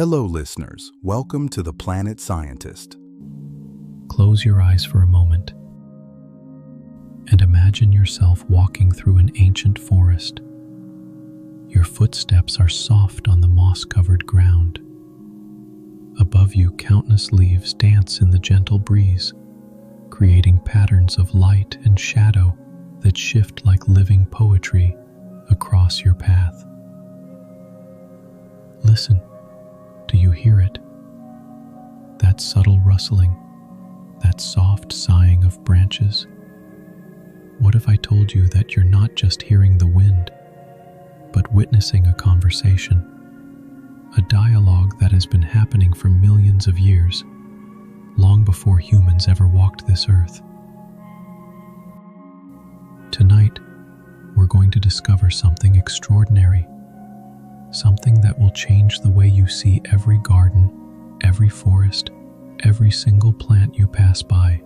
Hello, listeners. Welcome to The Planet Scientist. Close your eyes for a moment and imagine yourself walking through an ancient forest. Your footsteps are soft on the moss-covered ground. Above you, countless leaves dance in the gentle breeze, creating patterns of light and shadow that shift like living poetry across your path. Listen. Do you hear it? That subtle rustling, that soft sighing of branches? What if I told you that you're not just hearing the wind, but witnessing a conversation, a dialogue that has been happening for millions of years, long before humans ever walked this earth? Tonight, we're going to discover something extraordinary, something that will change the way you see every garden, every forest, every single plant you pass by.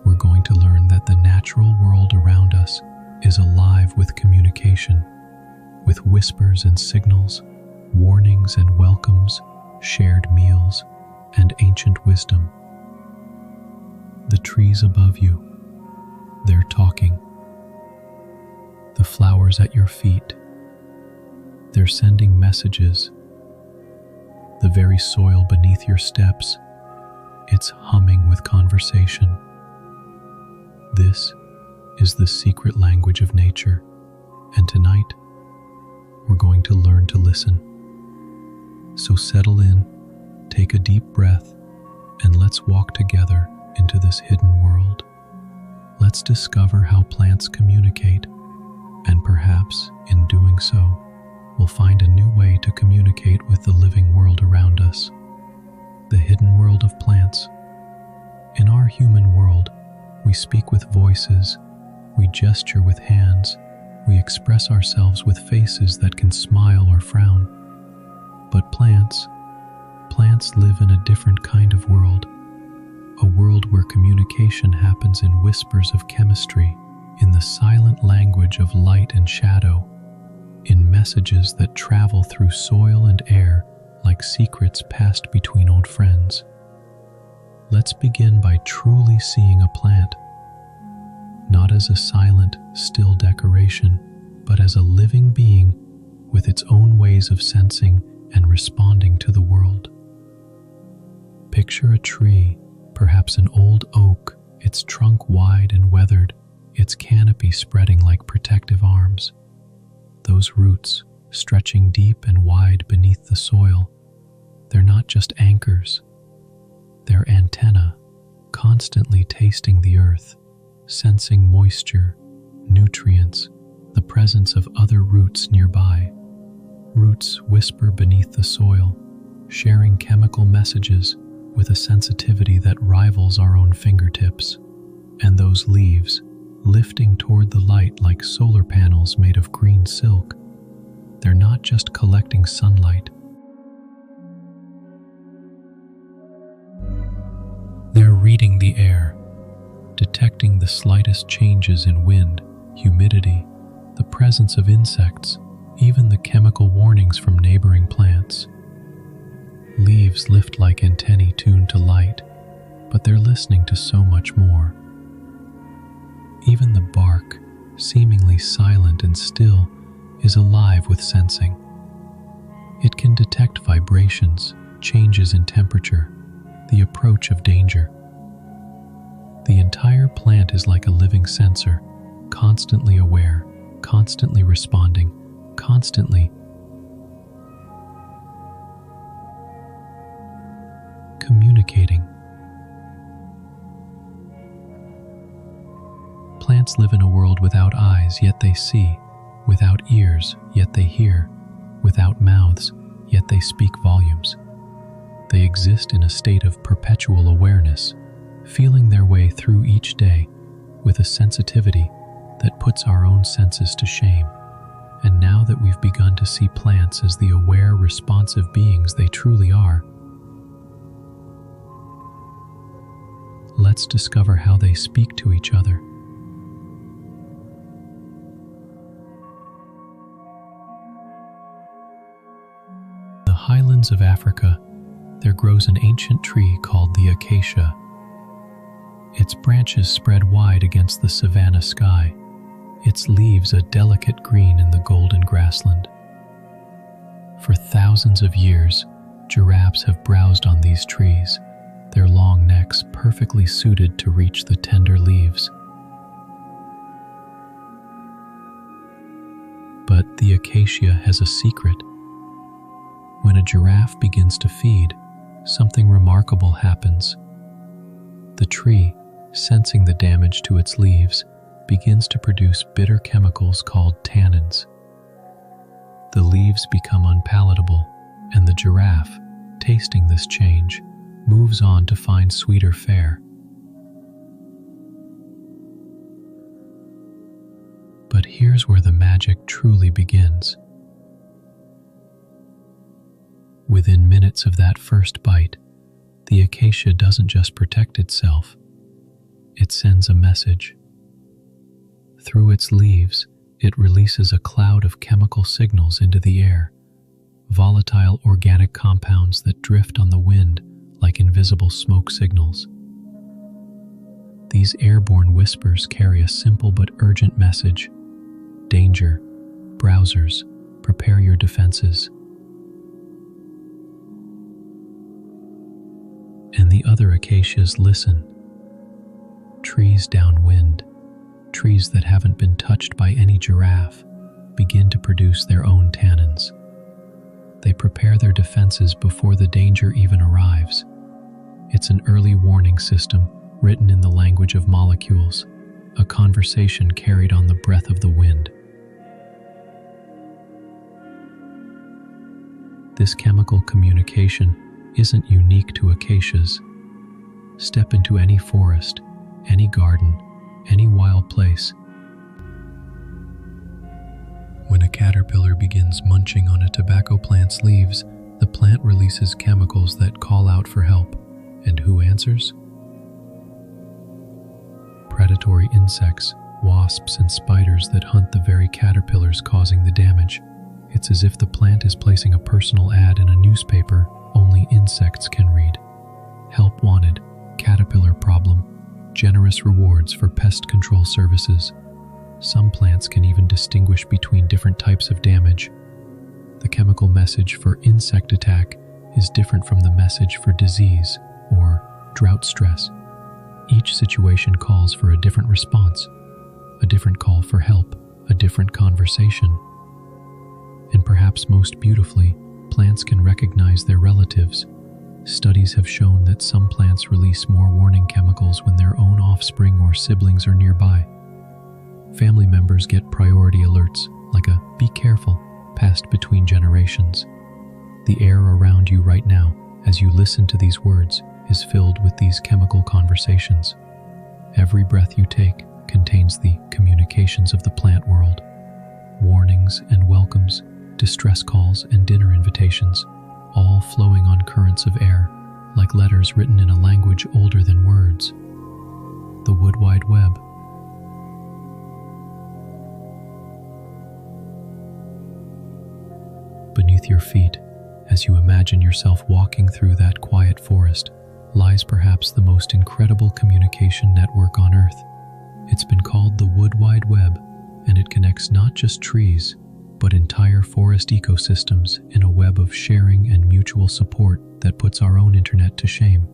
We're going to learn that the natural world around us is alive with communication, with whispers and signals, warnings and welcomes, shared meals, and ancient wisdom. The trees above you, they're talking. The flowers at your feet, they're sending messages. The very soil beneath your steps, it's humming with conversation. This is the secret language of nature, and tonight, we're going to learn to listen. So settle in, take a deep breath, and let's walk together into this hidden world. Let's discover how plants communicate, and perhaps, in doing so, we'll find a new way to communicate with the living world around us. The hidden world of plants. In our human world, we speak with voices, we gesture with hands, we express ourselves with faces that can smile or frown. But plants live in a different kind of world, a world where communication happens in whispers of chemistry, in the silent language of light and shadow, in messages that travel through soil and air like secrets passed between old friends. Let's begin by truly seeing a plant, not as a silent, still decoration, but as a living being with its own ways of sensing and responding to the world. Picture a tree, perhaps an old oak, its trunk wide and weathered, its canopy spreading like protective arms. Those roots, stretching deep and wide beneath the soil, they're not just anchors. They're antennae, constantly tasting the earth, sensing moisture, nutrients, the presence of other roots nearby. Roots whisper beneath the soil, sharing chemical messages with a sensitivity that rivals our own fingertips. And those leaves, lifting toward the light like solar panels made of green silk. They're not just collecting sunlight. They're reading the air, detecting the slightest changes in wind, humidity, the presence of insects, even the chemical warnings from neighboring plants. Leaves lift like antennae tuned to light, but they're listening to so much more. Even the bark, seemingly silent and still, is alive with sensing. It can detect vibrations, changes in temperature, the approach of danger. The entire plant is like a living sensor, constantly aware, constantly responding, constantly communicating. Plants live in a world without eyes, yet they see, without ears, yet they hear, without mouths, yet they speak volumes. They exist in a state of perpetual awareness, feeling their way through each day with a sensitivity that puts our own senses to shame. And now that we've begun to see plants as the aware, responsive beings they truly are, let's discover how they speak to each other. mountains of Africa, there grows an ancient tree called the acacia. Its branches spread wide against the savanna sky, its leaves a delicate green in the golden grassland. For thousands of years, giraffes have browsed on these trees, their long necks perfectly suited to reach the tender leaves. But the acacia has a secret. When a giraffe begins to feed, something remarkable happens. The tree, sensing the damage to its leaves, begins to produce bitter chemicals called tannins. The leaves become unpalatable, and the giraffe, tasting this change, moves on to find sweeter fare. But here's where the magic truly begins. Within minutes of that first bite, the acacia doesn't just protect itself, it sends a message. Through its leaves, it releases a cloud of chemical signals into the air, volatile organic compounds that drift on the wind like invisible smoke signals. These airborne whispers carry a simple but urgent message. Danger, browsers, prepare your defenses. And the other acacias listen. Trees downwind, trees that haven't been touched by any giraffe, begin to produce their own tannins. They prepare their defenses before the danger even arrives. It's an early warning system written in the language of molecules, a conversation carried on the breath of the wind. This chemical communication isn't unique to acacias. Step into any forest, any garden, any wild place. When a caterpillar begins munching on a tobacco plant's leaves, the plant releases chemicals that call out for help. And who answers? Predatory insects, wasps, and spiders that hunt the very caterpillars causing the damage. It's as if the plant is placing a personal ad in a newspaper only insects can read. Help wanted, caterpillar problem, generous rewards for pest control services. Some plants can even distinguish between different types of damage. The chemical message for insect attack is different from the message for disease or drought stress. Each situation calls for a different response, a different call for help, a different conversation. And perhaps most beautifully, plants can recognize their relatives. Studies have shown that some plants release more warning chemicals when their own offspring or siblings are nearby. Family members get priority alerts, like a "be careful" passed between generations. The air around you right now, as you listen to these words, is filled with these chemical conversations. Every breath you take contains the communications of the plant world. Warnings and welcomes, distress calls and dinner invitations, all flowing on currents of air, like letters written in a language older than words. The Wood Wide Web. Beneath your feet, as you imagine yourself walking through that quiet forest, lies perhaps the most incredible communication network on Earth. It's been called the Wood Wide Web, and it connects not just trees, but entire forest ecosystems in a web of sharing and mutual support that puts our own internet to shame.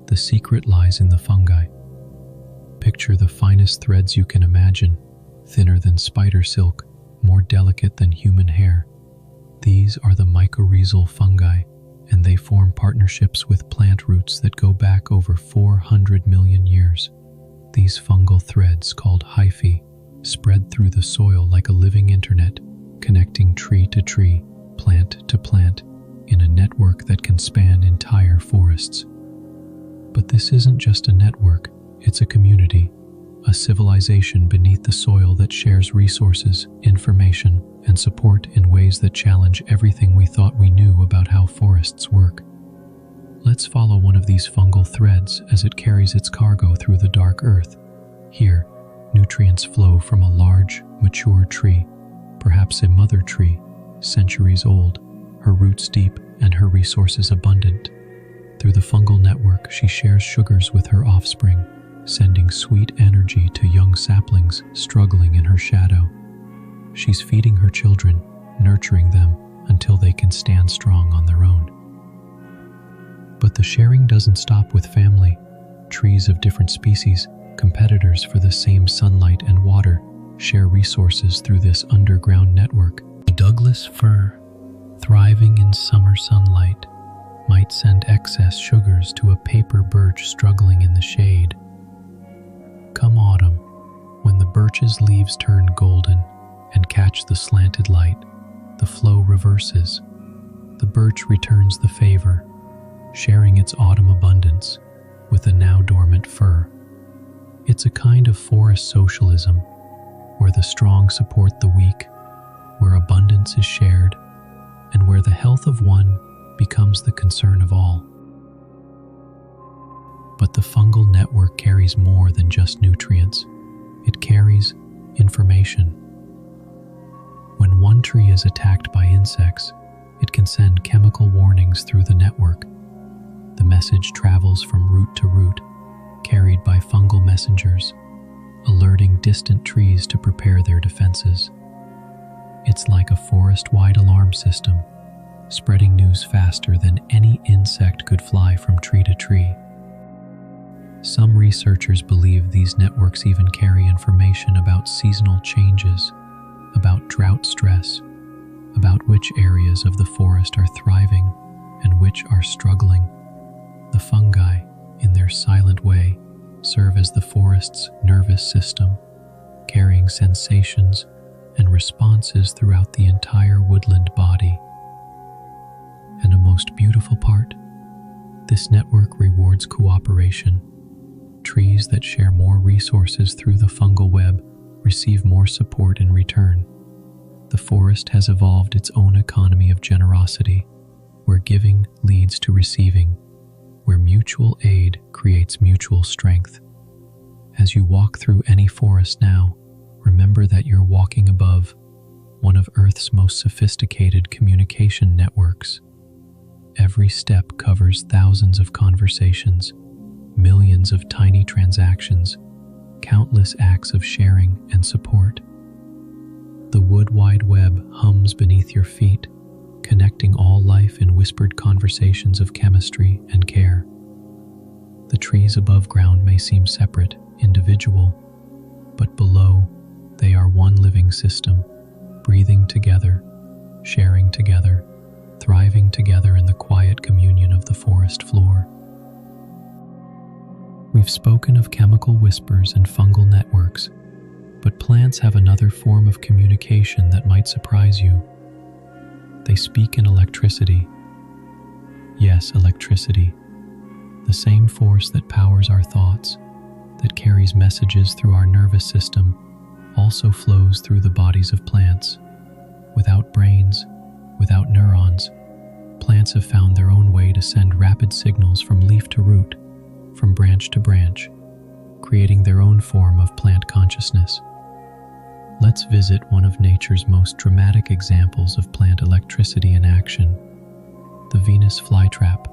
The secret lies in the fungi. Picture the finest threads you can imagine, thinner than spider silk, more delicate than human hair. These are the mycorrhizal fungi, and they form partnerships with plant roots that go back over 400 million years. These fungal threads, called hyphae, spread through the soil like a living internet, connecting tree to tree, plant to plant, in a network that can span entire forests. But this isn't just a network, it's a community, a civilization beneath the soil that shares resources, information, and support in ways that challenge everything we thought we knew about how forests work. Let's follow one of these fungal threads as it carries its cargo through the dark earth. Here, nutrients flow from a large, mature tree, perhaps a mother tree, centuries old, her roots deep and her resources abundant. Through the fungal network, she shares sugars with her offspring, sending sweet energy to young saplings struggling in her shadow. She's feeding her children, nurturing them until they can stand strong on their own. But the sharing doesn't stop with family. Trees of different species, competitors for the same sunlight and water, share resources through this underground network. Douglas fir, thriving in summer sunlight, might send excess sugars to a paper birch struggling in the shade. Come autumn, when the birch's leaves turn golden and catch the slanted light, the flow reverses. The birch returns the favor, sharing its autumn abundance with the now dormant fir. It's a kind of forest socialism, where the strong support the weak, where abundance is shared, and where the health of one becomes the concern of all. But the fungal network carries more than just nutrients. It carries information. When one tree is attacked by insects, it can send chemical warnings through the network. The message travels from root to root, carried by fungal messengers, alerting distant trees to prepare their defenses. It's like a forest-wide alarm system, spreading news faster than any insect could fly from tree to tree. Some researchers believe these networks even carry information about seasonal changes, about drought stress, about which areas of the forest are thriving and which are struggling. The fungi, in their silent way, serve as the forest's nervous system, carrying sensations and responses throughout the entire woodland body. And a most beautiful part, this network rewards cooperation. Trees that share more resources through the fungal web receive more support in return. The forest has evolved its own economy of generosity, where giving leads to receiving, where mutual aid creates mutual strength. As you walk through any forest now, remember that you're walking above one of Earth's most sophisticated communication networks. Every step covers thousands of conversations, millions of tiny transactions, countless acts of sharing and support. The wood wide web hums beneath your feet, connecting all life in whispered conversations of chemistry and care. The trees above ground may seem separate, individual, but below, they are one living system, breathing together, sharing together, thriving together in the quiet communion of the forest floor. We've spoken of chemical whispers and fungal networks, but plants have another form of communication that might surprise you. They speak in electricity. Yes, electricity. The same force that powers our thoughts, that carries messages through our nervous system, also flows through the bodies of plants. Without brains, without neurons, plants have found their own way to send rapid signals from leaf to root, from branch to branch, creating their own form of plant consciousness. Let's visit one of nature's most dramatic examples of plant electricity in action, the Venus flytrap.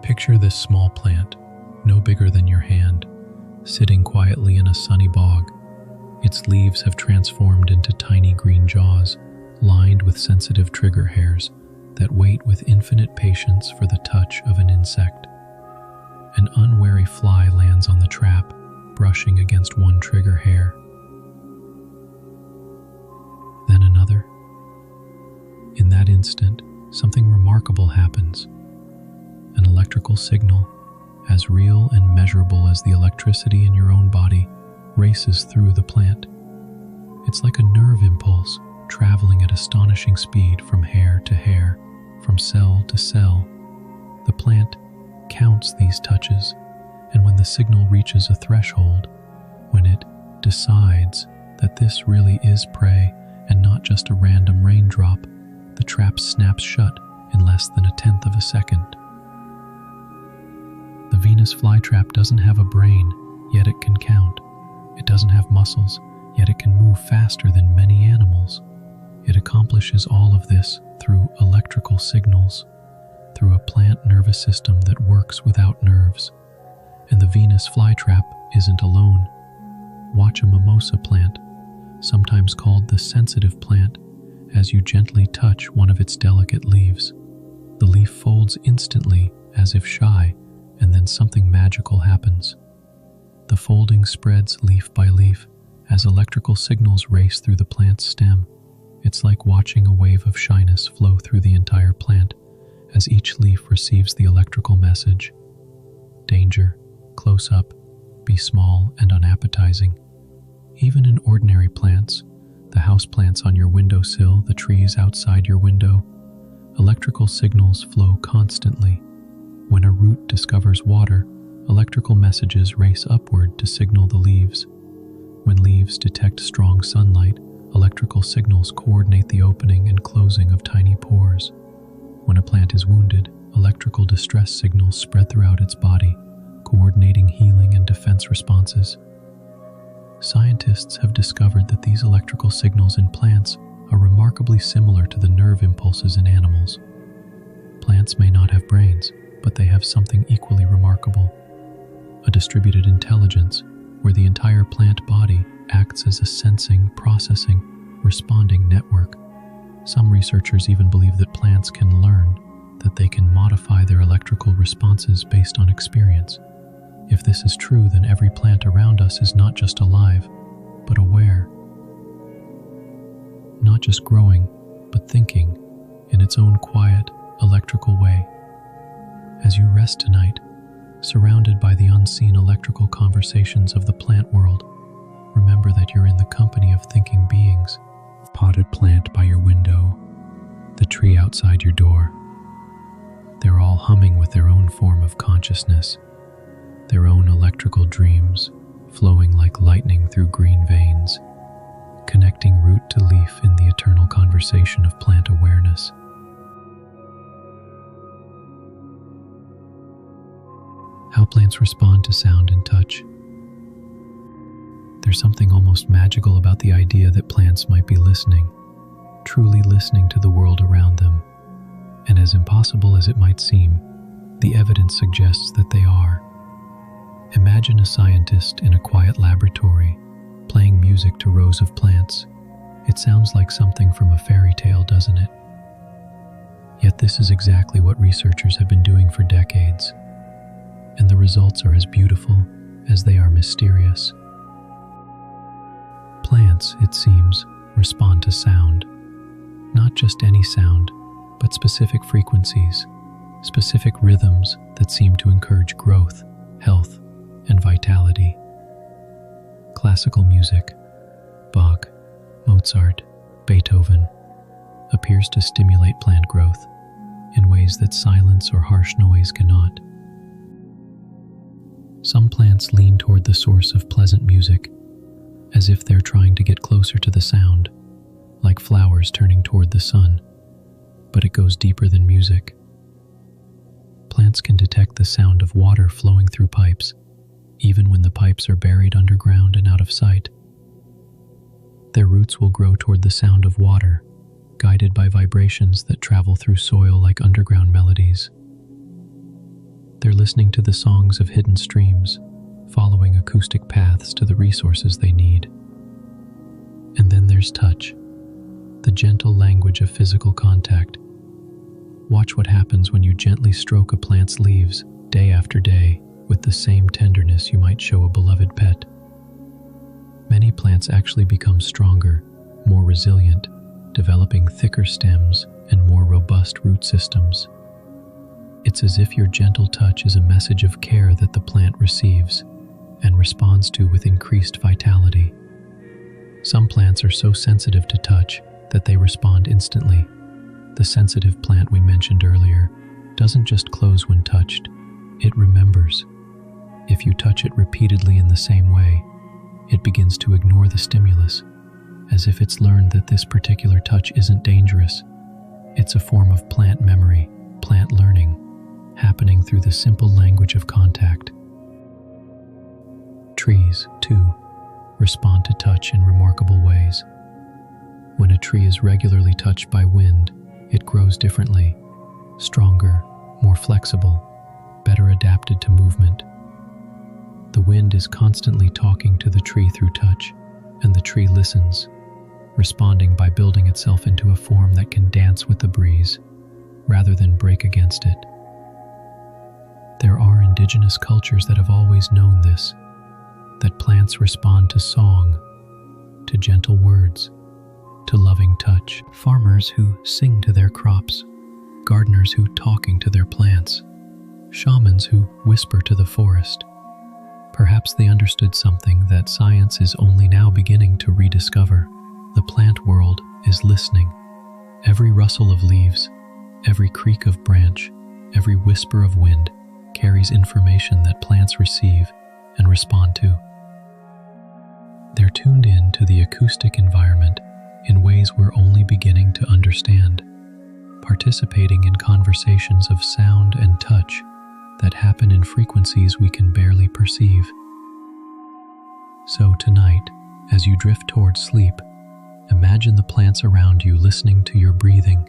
Picture this small plant, no bigger than your hand, sitting quietly in a sunny bog. Its leaves have transformed into tiny green jaws, lined with sensitive trigger hairs that wait with infinite patience for the touch of an insect. An unwary fly lands on the trap, brushing against one trigger hair. Then another. In that instant, something remarkable happens. An electrical signal, as real and measurable as the electricity in your own body, races through the plant. It's like a nerve impulse, traveling at astonishing speed from hair to hair, from cell to cell. The plant counts these touches, and when the signal reaches a threshold, when it decides that this really is prey and not just a random raindrop, the trap snaps shut in less than 1/10 of a second. The Venus flytrap doesn't have a brain, yet it can count. It doesn't have muscles, yet it can move faster than many animals. It accomplishes all of this through electrical signals, through a plant nervous system that works without nerves. And the Venus flytrap isn't alone. Watch a mimosa plant, sometimes called the sensitive plant, as you gently touch one of its delicate leaves. The leaf folds instantly, as if shy, and then something magical happens. The folding spreads leaf by leaf as electrical signals race through the plant's stem. It's like watching a wave of shyness flow through the entire plant as each leaf receives the electrical message. Danger, close up, be small and unappetizing. Even in ordinary plants, the house plants on your windowsill, the trees outside your window, electrical signals flow constantly. When a root discovers water, electrical messages race upward to signal the leaves. When leaves detect strong sunlight, electrical signals coordinate the opening and closing of tiny pores. When a plant is wounded, electrical distress signals spread throughout its body, coordinating healing and defense responses. Scientists have discovered that these electrical signals in plants are remarkably similar to the nerve impulses in animals. Plants may not have brains, but they have something equally remarkable: a distributed intelligence where the entire plant body acts as a sensing, processing, responding network. Some researchers even believe that plants can learn, that they can modify their electrical responses based on experience. If this is true, then every plant around us is not just alive, but aware. Not just growing, but thinking in its own quiet, electrical way. As you rest tonight, surrounded by the unseen electrical conversations of the plant world, remember that you're in the company of thinking beings. Potted plant by your window, the tree outside your door. They're all humming with their own form of consciousness, their own electrical dreams, flowing like lightning through green veins, connecting root to leaf in the eternal conversation of plant awareness. How plants respond to sound and touch. There's something almost magical about the idea that plants might be listening, truly listening to the world around them. And as impossible as it might seem, the evidence suggests that they are. Imagine a scientist in a quiet laboratory, playing music to rows of plants. It sounds like something from a fairy tale, doesn't it? Yet this is exactly what researchers have been doing for decades. And the results are as beautiful as they are mysterious. Plants, it seems, respond to sound. Not just any sound, but specific frequencies, specific rhythms that seem to encourage growth, health, and vitality. Classical music, Bach, Mozart, Beethoven, appears to stimulate plant growth in ways that silence or harsh noise cannot. Some plants lean toward the source of pleasant music, as if they're trying to get closer to the sound, like flowers turning toward the sun, but it goes deeper than music. Plants can detect the sound of water flowing through pipes, even when the pipes are buried underground and out of sight. Their roots will grow toward the sound of water, guided by vibrations that travel through soil like underground melodies. They're listening to the songs of hidden streams, following acoustic paths to the resources they need. And then there's touch, the gentle language of physical contact. Watch what happens when you gently stroke a plant's leaves day after day with the same tenderness you might show a beloved pet. Many plants actually become stronger, more resilient, developing thicker stems and more robust root systems. It's as if your gentle touch is a message of care that the plant receives and responds to with increased vitality. Some plants are so sensitive to touch that they respond instantly. The sensitive plant we mentioned earlier doesn't just close when touched, it remembers. If you touch it repeatedly in the same way, it begins to ignore the stimulus, as if it's learned that this particular touch isn't dangerous. It's a form of plant memory, plant learning, happening through the simple language of contact. Trees, too, respond to touch in remarkable ways. When a tree is regularly touched by wind, It grows differently, stronger, more flexible, better adapted to movement. The wind is constantly talking to the tree through touch, and the tree listens, responding by building itself into a form that can dance with the breeze, rather than break against it. There are indigenous cultures that have always known this, that plants respond to song, to gentle words, to loving touch. Farmers who sing to their crops, gardeners who talking to their plants, shamans who whisper to the forest. Perhaps they understood something that science is only now beginning to rediscover. The plant world is listening. Every rustle of leaves, every creak of branch, every whisper of wind carries information that plants receive and respond to. They're tuned in to the acoustic environment in ways we're only beginning to understand, participating in conversations of sound and touch that happen in frequencies we can barely perceive. So tonight, as you drift towards sleep, imagine the plants around you listening to your breathing,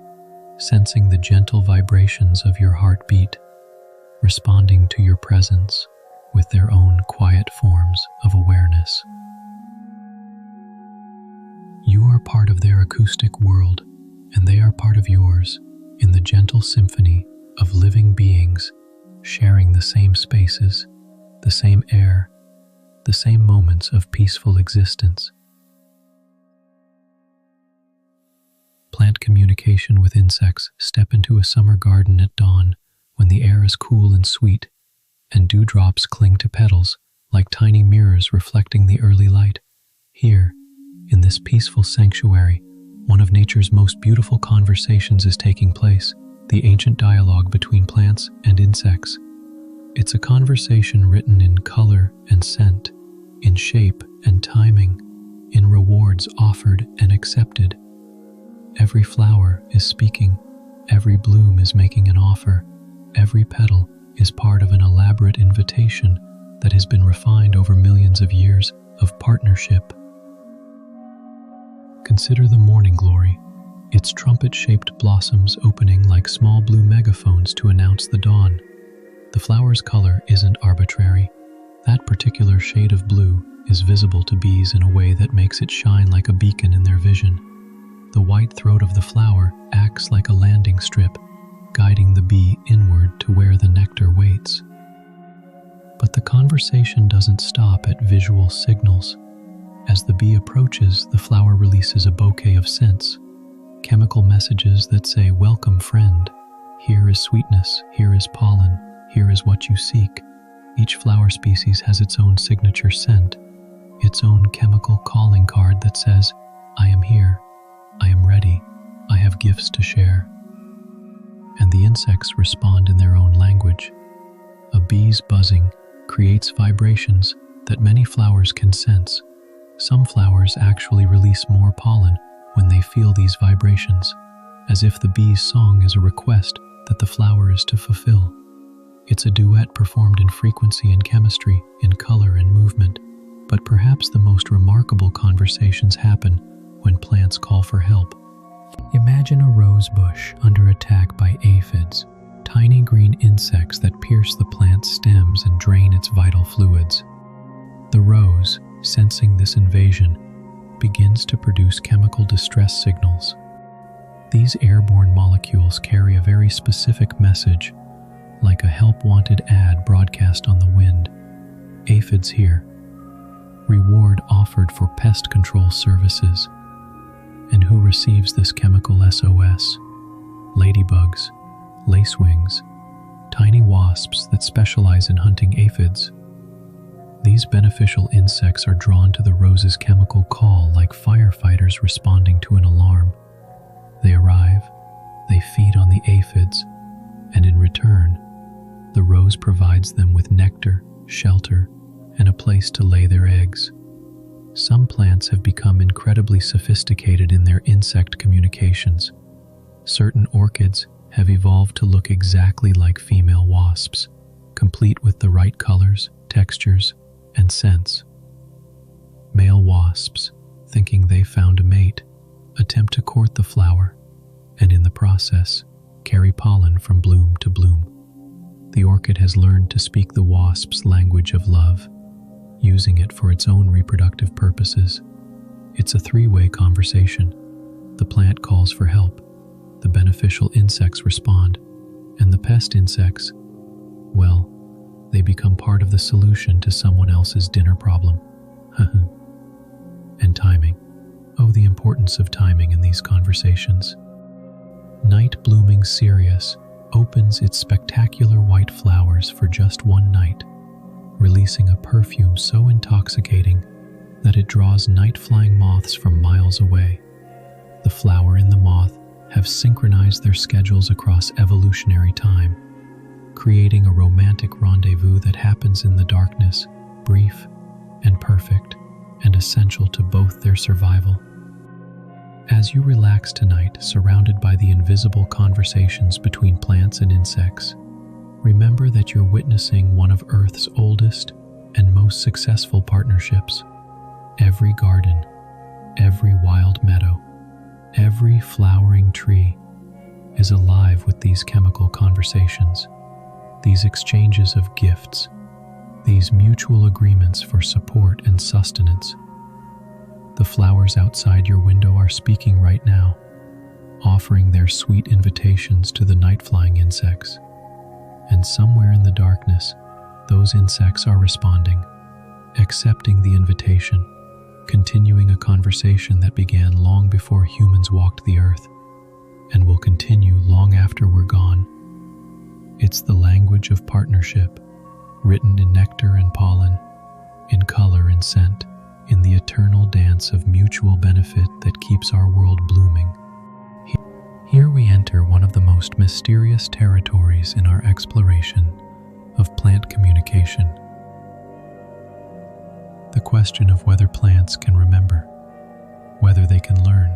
sensing the gentle vibrations of your heartbeat, responding to your presence with their own quiet forms of awareness. You are part of their acoustic world, and they are part of yours in the gentle symphony of living beings sharing the same spaces, the same air, the same moments of peaceful existence. Plant communication with insects. Step into a summer garden at dawn when the air is cool and sweet, and dewdrops cling to petals like tiny mirrors reflecting the early light. Here, in this peaceful sanctuary, one of nature's most beautiful conversations is taking place, the ancient dialogue between plants and insects. It's a conversation written in color and scent, in shape and timing, in rewards offered and accepted. Every flower is speaking, every bloom is making an offer, every petal is part of an elaborate invitation that has been refined over millions of years of partnership. Consider the morning glory, its trumpet-shaped blossoms opening like small blue megaphones to announce the dawn. The flower's color isn't arbitrary. That particular shade of blue is visible to bees in a way that makes it shine like a beacon in their vision. The white throat of the flower acts like a landing strip, guiding the bee inward to where the nectar waits. But the conversation doesn't stop at visual signals. As the bee approaches, the flower releases a bouquet of scents, chemical messages that say, "Welcome, friend. Here is sweetness, here is pollen, here is what you seek." Each flower species has its own signature scent, its own chemical calling card that says, "I am here, I am ready, I have gifts to share." And the insects respond in their own language. A bee's buzzing creates vibrations that many flowers can sense. Some flowers actually release more pollen when they feel these vibrations, as if the bee's song is a request that the flower is to fulfill. It's a duet performed in frequency and chemistry, in color and movement, but perhaps the most remarkable conversations happen when plants call for help. Imagine a rose bush under attack by aphids, tiny green insects that pierce the plant's stems and drain its vital fluids. The rose, sensing this invasion, begins to produce chemical distress signals. These airborne molecules carry a very specific message, like a help-wanted ad broadcast on the wind. Aphids here. Reward offered for pest control services. And who receives this chemical SOS? Ladybugs, lacewings, tiny wasps that specialize in hunting aphids. These beneficial insects are drawn to the rose's chemical call like firefighters responding to an alarm. They arrive, they feed on the aphids, and in return, the rose provides them with nectar, shelter, and a place to lay their eggs. Some plants have become incredibly sophisticated in their insect communications. Certain orchids have evolved to look exactly like female wasps, complete with the right colors, textures, and scents. Male wasps, thinking they found a mate, attempt to court the flower, and in the process, carry pollen from bloom to bloom. The orchid has learned to speak the wasp's language of love, using it for its own reproductive purposes. It's a three-way conversation. The plant calls for help, the beneficial insects respond, and the pest insects, well, they become part of the solution to someone else's dinner problem. And timing. Oh, the importance of timing in these conversations. Night blooming cereus opens its spectacular white flowers for just one night, releasing a perfume so intoxicating that it draws night-flying moths from miles away. The flower and the moth have synchronized their schedules across evolutionary time, creating a romantic rendezvous that happens in the darkness, brief and perfect, and essential to both their survival. As you relax tonight, surrounded by the invisible conversations between plants and insects, remember that you're witnessing one of Earth's oldest and most successful partnerships. Every garden, every wild meadow, every flowering tree is alive with these chemical conversations, these exchanges of gifts, these mutual agreements for support and sustenance. The flowers outside your window are speaking right now, offering their sweet invitations to the night-flying insects. And somewhere in the darkness, those insects are responding, accepting the invitation, continuing a conversation that began long before humans walked the earth, and will continue long after we're gone. It's the language of partnership, written in nectar and pollen, in color and scent, in the eternal dance of mutual benefit that keeps our world blooming. Here we enter one of the most mysterious territories in our exploration of plant communication. The question of whether plants can remember, whether they can learn,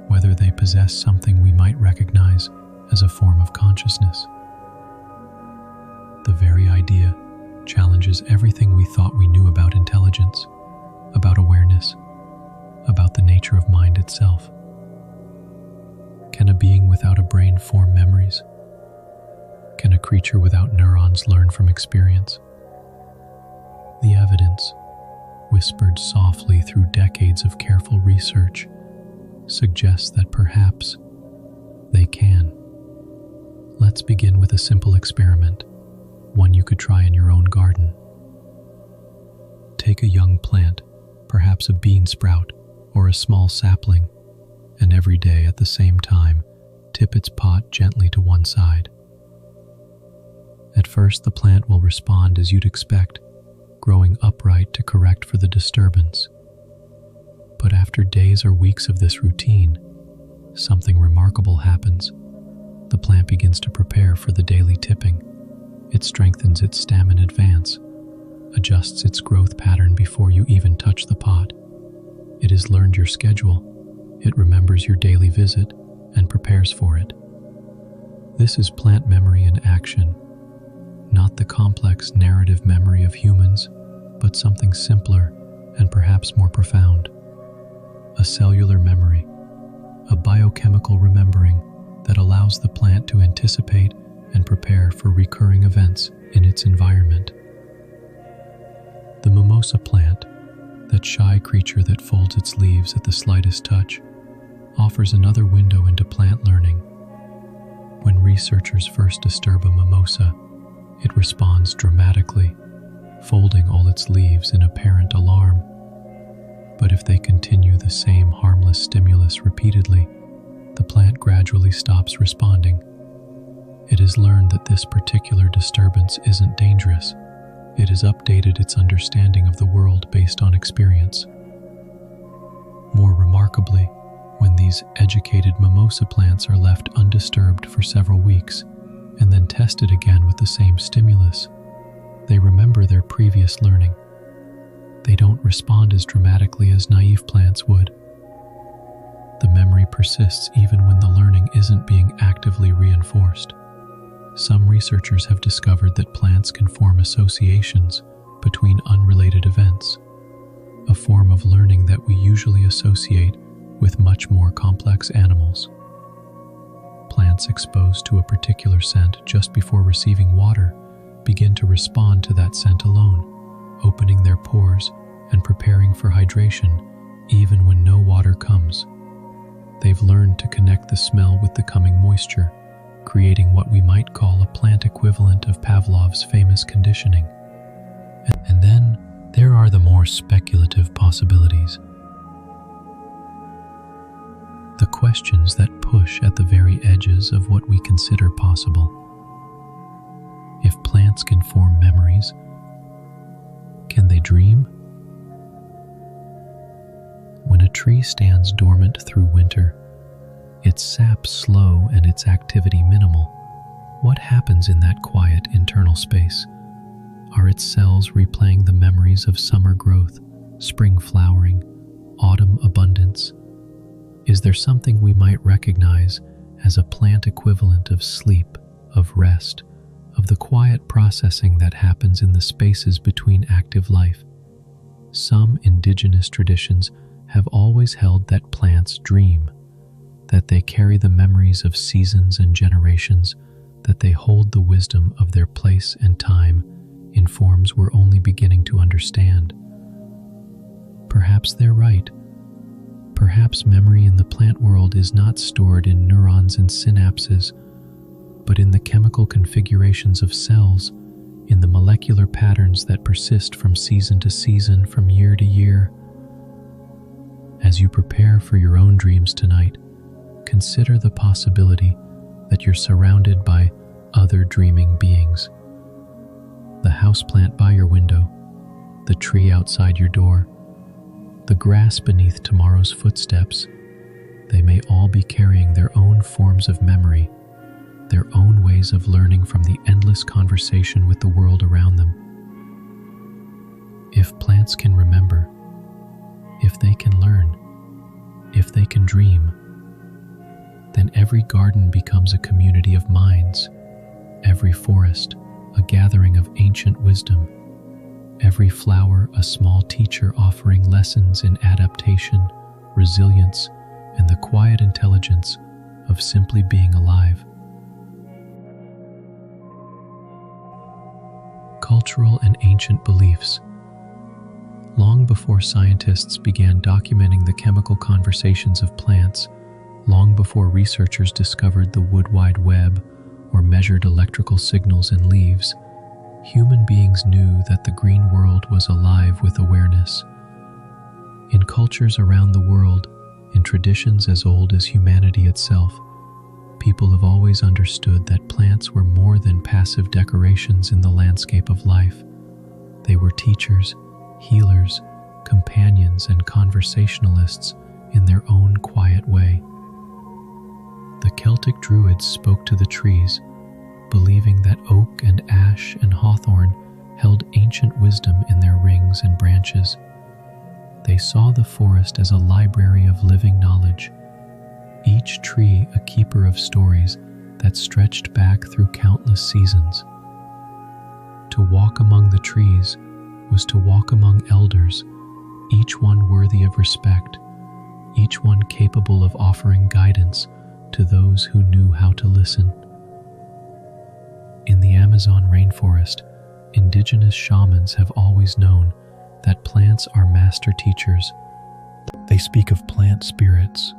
whether they possess something we might recognize as a form of consciousness. The very idea challenges everything we thought we knew about intelligence, about awareness, about the nature of mind itself. Can a being without a brain form memories? Can a creature without neurons learn from experience? The evidence, whispered softly through decades of careful research, suggests that perhaps they can. Let's begin with a simple experiment, one you could try in your own garden. Take a young plant, perhaps a bean sprout or a small sapling, and every day at the same time, tip its pot gently to one side. At first, the plant will respond as you'd expect, growing upright to correct for the disturbance. But after days or weeks of this routine, something remarkable happens. The plant begins to prepare for the daily tipping. It strengthens its stem in advance, adjusts its growth pattern before you even touch the pot. It has learned your schedule. It remembers your daily visit and prepares for it. This is plant memory in action, not the complex narrative memory of humans, but something simpler and perhaps more profound. A cellular memory, a biochemical remembering that allows the plant to anticipate and prepare for recurring events in its environment. The mimosa plant, that shy creature that folds its leaves at the slightest touch, offers another window into plant learning. When researchers first disturb a mimosa, it responds dramatically, folding all its leaves in apparent alarm. But if they continue the same harmless stimulus repeatedly, the plant gradually stops responding. It has learned that this particular disturbance isn't dangerous. It has updated its understanding of the world based on experience. More remarkably, when these educated mimosa plants are left undisturbed for several weeks and then tested again with the same stimulus, they remember their previous learning. They don't respond as dramatically as naive plants would. The memory persists even when the learning isn't being actively reinforced. Some researchers have discovered that plants can form associations between unrelated events, a form of learning that we usually associate with much more complex animals. Plants exposed to a particular scent just before receiving water begin to respond to that scent alone, opening their pores and preparing for hydration even when no water comes. They've learned to connect the smell with the coming moisture, creating what we might call a plant equivalent of Pavlov's famous conditioning. And then there are the more speculative possibilities. The questions that push at the very edges of what we consider possible. If plants can form memories, can they dream? When a tree stands dormant through winter, its sap slow and its activity minimal, what happens in that quiet internal space? Are its cells replaying the memories of summer growth, spring flowering, autumn abundance? Is there something we might recognize as a plant equivalent of sleep, of rest, of the quiet processing that happens in the spaces between active life? Some indigenous traditions have always held that plants dream, that they carry the memories of seasons and generations, that they hold the wisdom of their place and time in forms we're only beginning to understand. Perhaps they're right. Perhaps memory in the plant world is not stored in neurons and synapses, but in the chemical configurations of cells, in the molecular patterns that persist from season to season, from year to year. As you prepare for your own dreams tonight, consider the possibility that you're surrounded by other dreaming beings. The houseplant by your window, the tree outside your door, the grass beneath tomorrow's footsteps, they may all be carrying their own forms of memory, their own ways of learning from the endless conversation with the world around them. If plants can remember, if they can learn, if they can dream, then every garden becomes a community of minds, every forest a gathering of ancient wisdom, every flower a small teacher offering lessons in adaptation, resilience, and the quiet intelligence of simply being alive. Cultural and ancient beliefs. Long before scientists began documenting the chemical conversations of plants, long before researchers discovered the Wood Wide Web or measured electrical signals in leaves, human beings knew that the green world was alive with awareness. In cultures around the world, in traditions as old as humanity itself, people have always understood that plants were more than passive decorations in the landscape of life. They were teachers, healers, companions, and conversationalists in their own quiet way. The Celtic Druids spoke to the trees, believing that oak and ash and hawthorn held ancient wisdom in their rings and branches. They saw the forest as a library of living knowledge, each tree a keeper of stories that stretched back through countless seasons. To walk among the trees was to walk among elders, each one worthy of respect, each one capable of offering guidance to those who knew how to listen. In the Amazon rainforest, indigenous shamans have always known that plants are master teachers. They speak of plant spirits,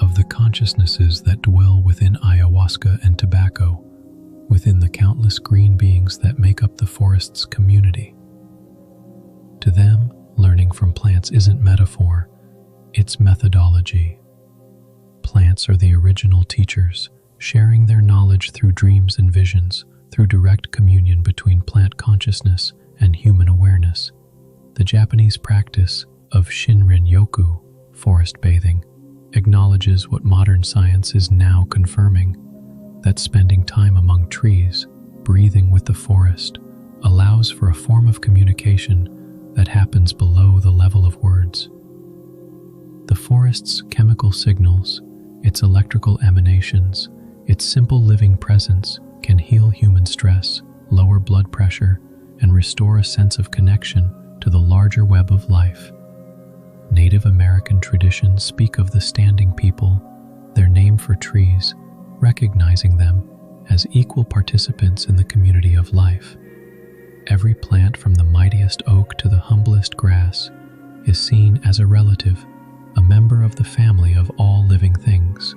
of the consciousnesses that dwell within ayahuasca and tobacco, within the countless green beings that make up the forest's community. To them, learning from plants isn't metaphor, it's methodology. Plants are the original teachers, sharing their knowledge through dreams and visions, through direct communion between plant consciousness and human awareness. The Japanese practice of Shinrin-yoku, forest bathing, acknowledges what modern science is now confirming, that spending time among trees, breathing with the forest, allows for a form of communication that happens below the level of words. The forest's chemical signals, its electrical emanations, its simple living presence can heal human stress, lower blood pressure, and restore a sense of connection to the larger web of life. Native American traditions speak of the standing people, their name for trees, recognizing them as equal participants in the community of life. Every plant, from the mightiest oak to the humblest grass, is seen as a relative, a member of the family of all living things.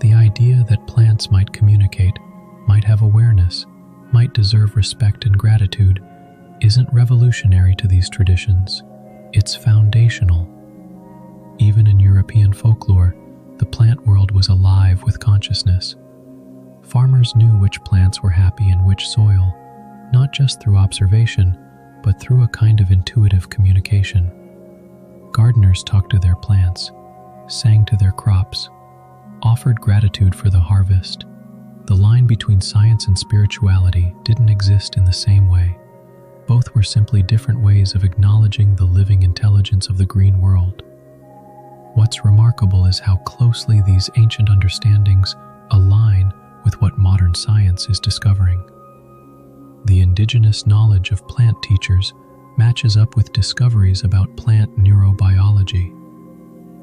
The idea that plants might communicate, might have awareness, might deserve respect and gratitude isn't revolutionary to these traditions. It's foundational. Even in European folklore, the plant world was alive with consciousness. Farmers knew which plants were happy in which soil, not just through observation, but through a kind of intuitive communication. Gardeners talked to their plants, sang to their crops, offered gratitude for the harvest. The line between science and spirituality didn't exist in the same way. Both were simply different ways of acknowledging the living intelligence of the green world. What's remarkable is how closely these ancient understandings align with what modern science is discovering. The indigenous knowledge of plant teachers matches up with discoveries about plant neurobiology.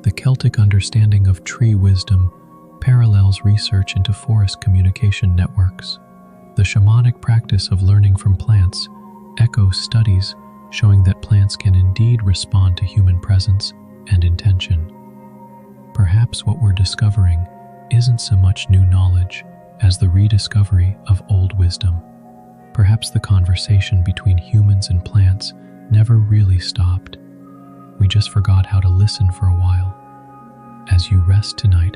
The Celtic understanding of tree wisdom parallels research into forest communication networks. The shamanic practice of learning from plants echoes studies showing that plants can indeed respond to human presence and intention. Perhaps what we're discovering isn't so much new knowledge as the rediscovery of old wisdom. Perhaps the conversation between humans and plants never really stopped. We just forgot how to listen for a while. As you rest tonight,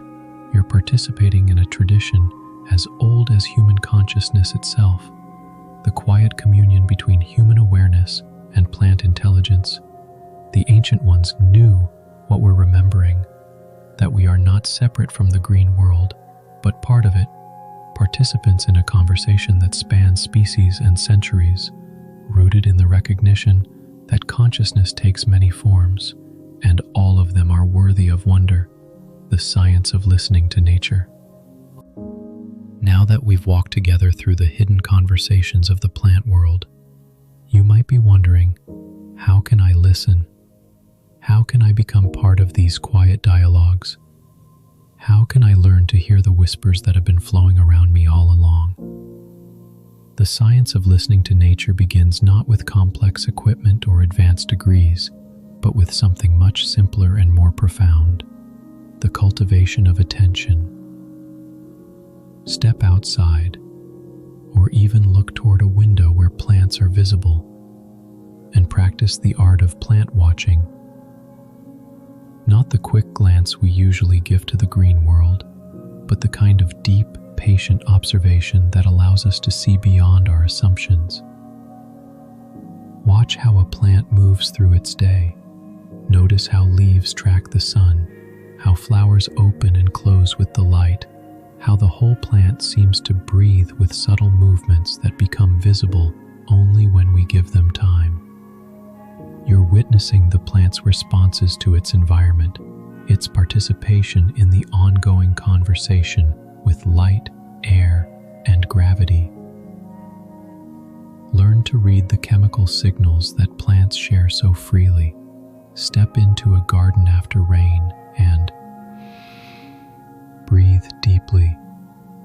you're participating in a tradition as old as human consciousness itself, the quiet communion between human awareness and plant intelligence. The ancient ones knew what we're remembering, that we are not separate from the green world, but part of it, participants in a conversation that spans species and centuries, rooted in the recognition that consciousness takes many forms, and all of them are worthy of wonder, the science of listening to nature. Now that we've walked together through the hidden conversations of the plant world, you might be wondering, how can I listen? How can I become part of these quiet dialogues? How can I learn to hear the whispers that have been flowing around me all along? The science of listening to nature begins not with complex equipment or advanced degrees, but with something much simpler and more profound: the cultivation of attention. Step outside, or even look toward a window where plants are visible, and practice the art of plant watching. Not the quick glance we usually give to the green world, but the kind of deep, patient observation that allows us to see beyond our assumptions. Watch how a plant moves through its day. Notice how leaves track the sun, how flowers open and close with the light, how the whole plant seems to breathe with subtle movements that become visible only when we give them time. You're witnessing the plant's responses to its environment, its participation in the ongoing conversation with light, air, and gravity. Learn to read the chemical signals that plants share so freely. Step into a garden after rain and breathe deeply.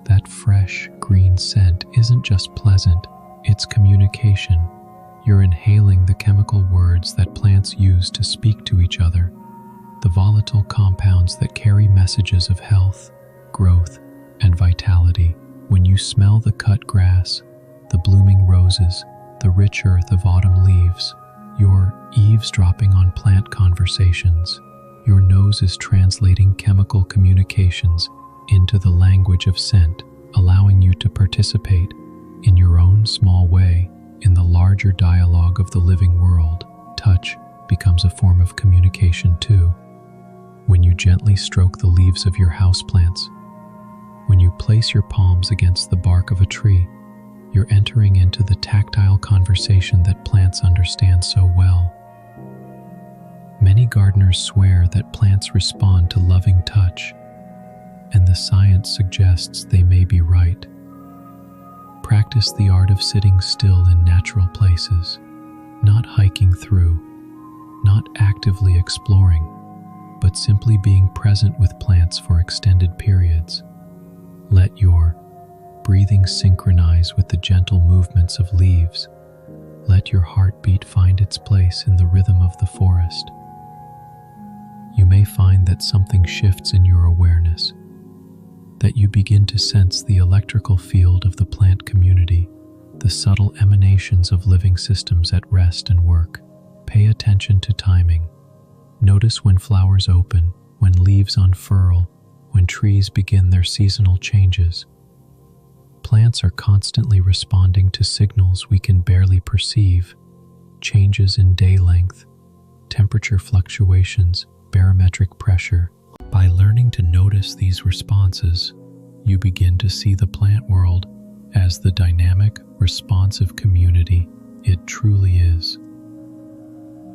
That fresh, green scent isn't just pleasant, it's communication. You're inhaling the chemical words that plants use to speak to each other, the volatile compounds that carry messages of health, growth, and vitality. When you smell the cut grass, the blooming roses, the rich earth of autumn leaves, you're eavesdropping on plant conversations. Your nose is translating chemical communications into the language of scent, allowing you to participate, in your own small way, in the larger dialogue of the living world. Touch becomes a form of communication too. When you gently stroke the leaves of your houseplants, when you place your palms against the bark of a tree, you're entering into the tactile conversation that plants understand so well. Many gardeners swear that plants respond to loving touch, and the science suggests they may be right. Practice the art of sitting still in natural places, not hiking through, not actively exploring, but simply being present with plants for extended periods. Let your breathing synchronize with the gentle movements of leaves. Let your heartbeat find its place in the rhythm of the forest. You may find that something shifts in your awareness, that you begin to sense the electrical field of the plant community, the subtle emanations of living systems at rest and work. Pay attention to timing. Notice when flowers open, when leaves unfurl, when trees begin their seasonal changes. Plants are constantly responding to signals we can barely perceive: changes in day length, temperature fluctuations, barometric pressure. By learning to notice these responses, you begin to see the plant world as the dynamic, responsive community it truly is.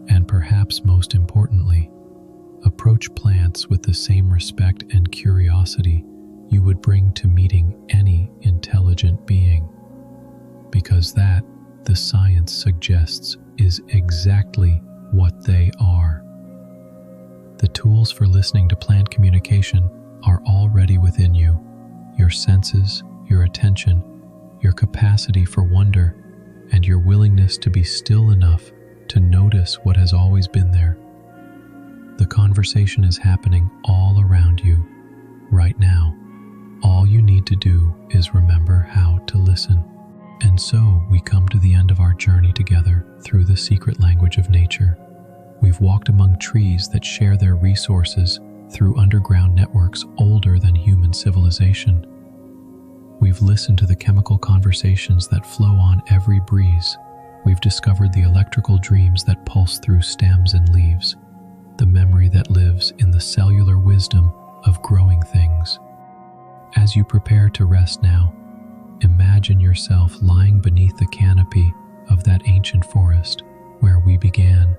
And perhaps most importantly, approach plants with the same respect and curiosity you would bring to meeting any intelligent being, because that, the science suggests, is exactly what they are. The tools for listening to plant communication are already within you. Your senses, your attention, your capacity for wonder, and your willingness to be still enough to notice what has always been there. The conversation is happening all around you, right now. All you need to do is remember how to listen. And so we come to the end of our journey together through the secret language of nature. We've walked among trees that share their resources through underground networks older than human civilization. We've listened to the chemical conversations that flow on every breeze. We've discovered the electrical dreams that pulse through stems and leaves, the memory that lives in the cellular wisdom of growing things. As you prepare to rest now, imagine yourself lying beneath the canopy of that ancient forest where we began.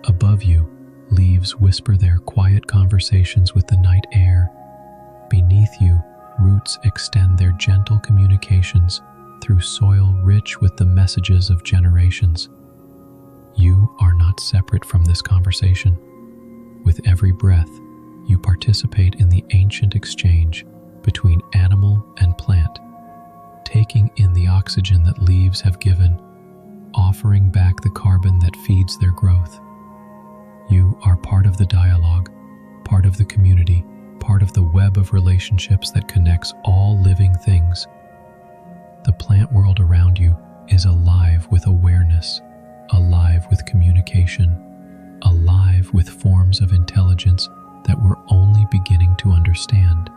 Above you, leaves whisper their quiet conversations with the night air. Beneath you, roots extend their gentle communications through soil rich with the messages of generations. You are not separate from this conversation. With every breath, you participate in the ancient exchange between animal and plant, taking in the oxygen that leaves have given, offering back the carbon that feeds their growth. You are part of the dialogue, part of the community, part of the web of relationships that connects all living things. The plant world around you is alive with awareness, alive with communication, alive with forms of intelligence that we're only beginning to understand.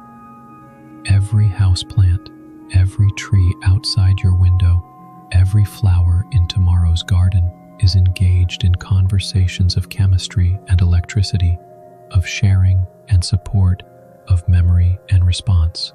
Every houseplant, every tree outside your window, every flower in tomorrow's garden is engaged in conversations of chemistry and electricity, of sharing and support, of memory and response.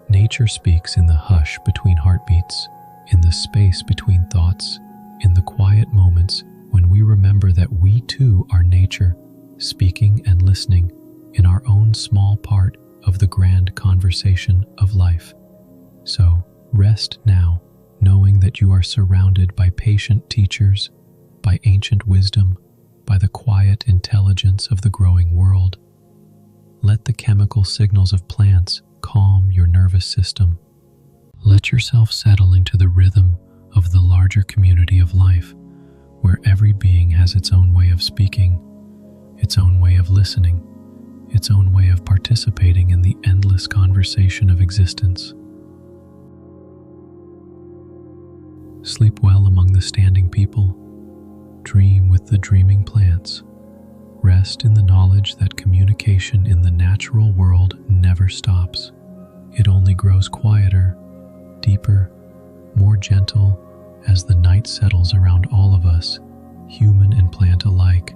Nature speaks in the hush between heartbeats, in the space between thoughts, in the quiet moments when we remember that we too are nature, speaking and listening in our own small part of the grand conversation of life. So, rest now, knowing that you are surrounded by patient teachers, by ancient wisdom, by the quiet intelligence of the growing world. Let the chemical signals of plants calm your nervous system. Let yourself settle into the rhythm of the larger community of life, where every being has its own way of speaking, its own way of listening, its own way of participating in the endless conversation of existence. Sleep well among the standing people. Dream with the dreaming plants. Rest in the knowledge that communication in the natural world never stops. It only grows quieter, deeper, more gentle as the night settles around all of us, human and plant alike,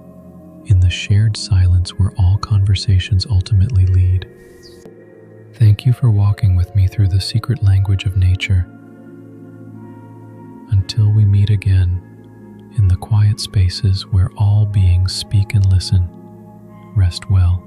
in the shared silence where all conversations ultimately lead. Thank you for walking with me through the secret language of nature. Until we meet again, in the quiet spaces where all beings speak and listen, rest well.